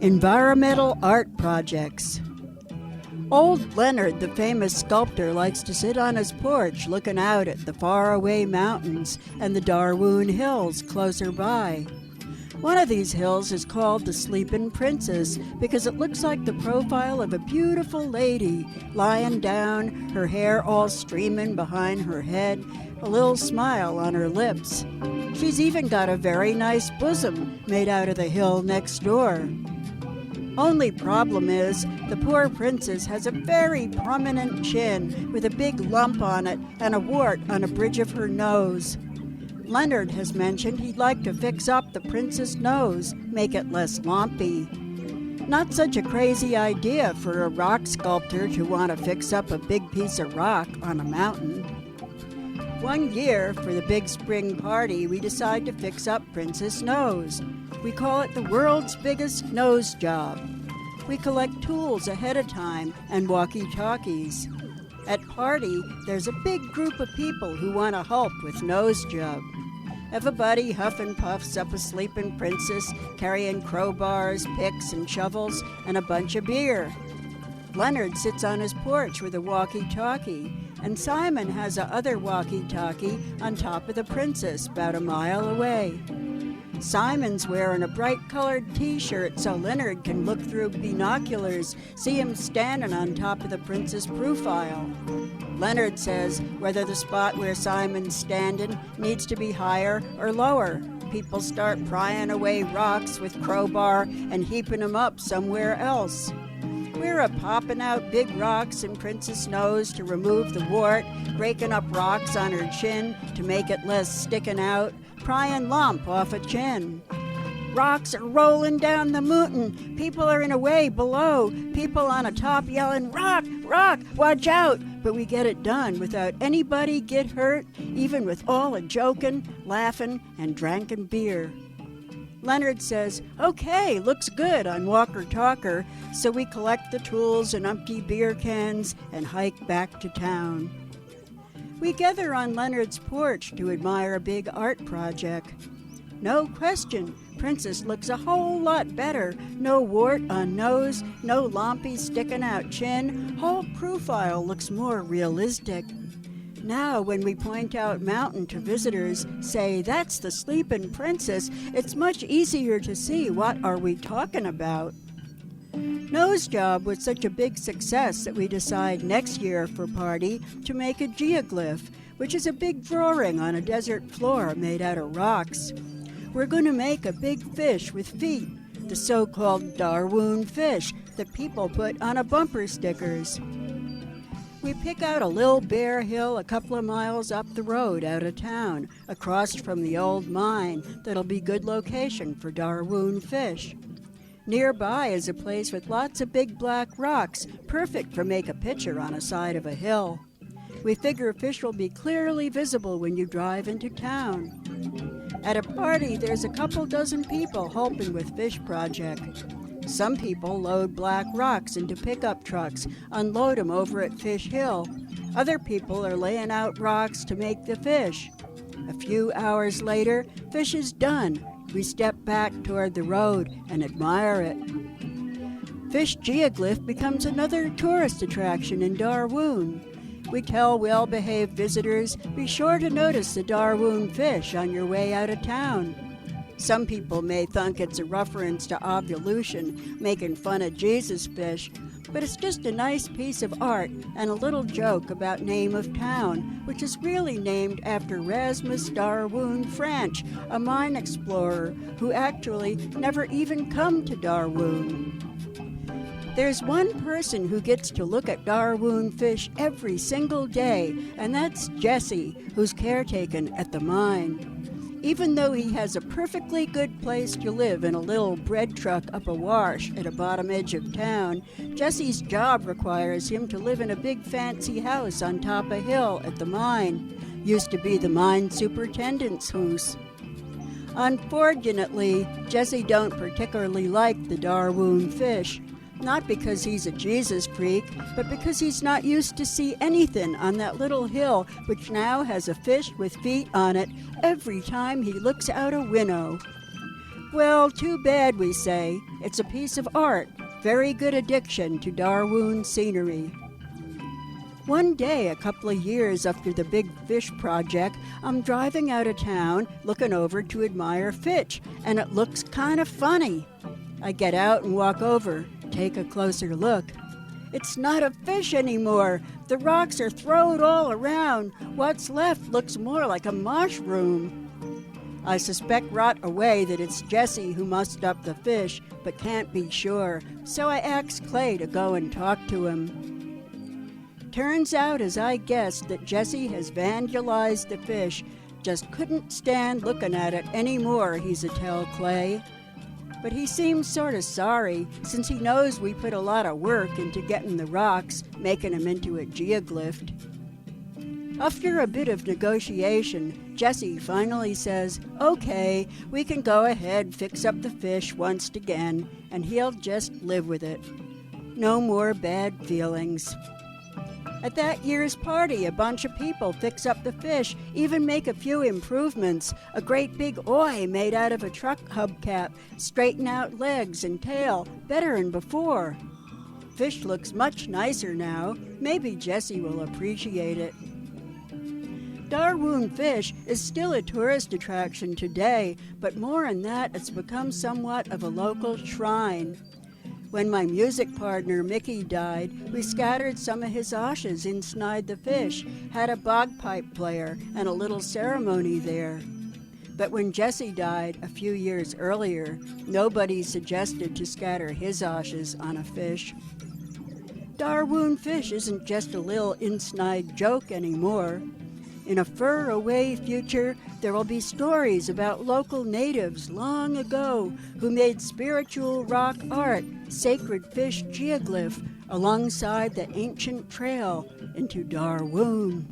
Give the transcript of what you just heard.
Invirameddle Art Projects. Old Leonard, the famous sculptor, likes to sit on his porch looking out at the faraway mountains and the Darwoon Hills closer by. One of these hills is called the Sleepin' Princess because it looks like the profile of a beautiful lady lying down, her hair all streaming behind her head, a little smile on her lips. She's even got a very nice bosom made out of the hill next door. Only problem is, the poor princess has a very prominent chin with a big lump on it and a wart on a bridge of her nose. Leonard has mentioned he'd like to fix up the princess' nose, make it less lumpy. Not such a crazy idea for a rock sculptor to want to fix up a big piece of rock on a mountain. One year, for the big spring party, we decide to fix up Princess' nose. We call it the world's biggest nose job. We collect tools ahead of time and walkie-talkies. At party, there's a big group of people who want to help with nose job. Everybody huff and puffs up a sleeping princess, carrying crowbars, picks, and shovels, and a bunch of beer. Leonard sits on his porch with a walkie-talkie, and Simon has a other walkie-talkie on top of the princess, about a mile away. Simon's wearing a bright-colored t-shirt so Leonard can look through binoculars, see him standing on top of the princess' profile. Leonard says whether the spot where Simon's standing needs to be higher or lower. People start prying away rocks with crowbar and heaping them up somewhere else. We're a-popping out big rocks in Princess' nose to remove the wart, breaking up rocks on her chin to make it less sticking out, prying lump off a chin. Rocks are rolling down the mountain. People are in a way below. People on a top yelling, "Rock! Rock! Watch out!" But we get it done without anybody get hurt, even with all a joking, laughing, and drinking beer. Leonard says, "Okay, looks good" on Walker Talker, so we collect the tools and empty beer cans and hike back to town. We gather on Leonard's porch to admire a big art project. No question, Princess looks a whole lot better. No wart on nose, no lumpy sticking out chin. Whole profile looks more realistic. Now, when we point out mountain to visitors, say, "That's the Sleepin' Princess," it's much easier to see what are we talking about. Nose job was such a big success that we decide next year for party to make a geoglyph, which is a big drawing on a desert floor made out of rocks. We're going to make a big fish with feet, the so-called Darwoon fish that people put on a bumper stickers. We pick out a little bare hill a couple of miles up the road out of town, across from the old mine that'll be good location for Darwoon fish. Nearby is a place with lots of big black rocks, perfect for make a picture on a side of a hill. We figure fish will be clearly visible when you drive into town. At a party, there's a couple dozen people helping with fish project. Some people load black rocks into pickup trucks, unload them over at Fish Hill. Other people are laying out rocks to make the fish. A few hours later, fish is done. We step back toward the road and admire it. Fish Geoglyph becomes another tourist attraction in Darwoon. We tell well-behaved visitors, be sure to notice the Darwoon fish on your way out of town. Some people may think it's a reference to ovulation, making fun of Jesus fish, but it's just a nice piece of art and a little joke about name of town, which is really named after Rasmus Darwoon Franch, a mine explorer who actually never even come to Darwoon. There's one person who gets to look at Darwoon fish every single day, and that's Jesse, who's caretaking at the mine. Even though he has a perfectly good place to live in a little bread truck up a wash at a bottom edge of town, Jesse's job requires him to live in a big fancy house on top a hill at the mine. Used to be the mine superintendent's house. Unfortunately, Jesse don't particularly like the Darwoon fish. Not because he's a Jesus freak, but because he's not used to see anything on that little hill, which now has a fish with feet on it every time he looks out a window. Well, too bad, we say. It's a piece of art, very good addition to Darwoon scenery. One day, a couple of years after the big fish project, I'm driving out of town, looking over to admire fish, and it looks kind of funny. I get out and walk over, take a closer look. It's not a fish anymore. The rocks are thrown all around. What's left looks more like a mushroom. I suspect right away that it's Jesse who mussed up the fish, but can't be sure, so I ask Clay to go and talk to him. Turns out, as I guessed, that Jesse has vandalized the fish. Just couldn't stand looking at it anymore, he's a tell Clay. But he seems sort of sorry, since he knows we put a lot of work into getting the rocks, making them into a geoglyph. After a bit of negotiation, Jesse finally says, okay, we can go ahead, fix up the fish once again, and he'll just live with it. No more bad feelings. At that year's party, a bunch of people fix up the fish, even make a few improvements. A great big oi made out of a truck hubcap, straighten out legs and tail, better than before. Fish looks much nicer now. Maybe Jesse will appreciate it. Darwoon Fish is still a tourist attraction today, but more than that, it's become somewhat of a local shrine. When my music partner Mickey died, we scattered some of his ashes inside the fish, had a bagpipe player, and a little ceremony there. But when Jesse died a few years earlier, nobody suggested to scatter his ashes on a fish. Darwoon Fish isn't just a little inside joke anymore. In a far-away future, there will be stories about local natives long ago who made spiritual rock art, sacred fish geoglyph, alongside the ancient trail into Darwoon.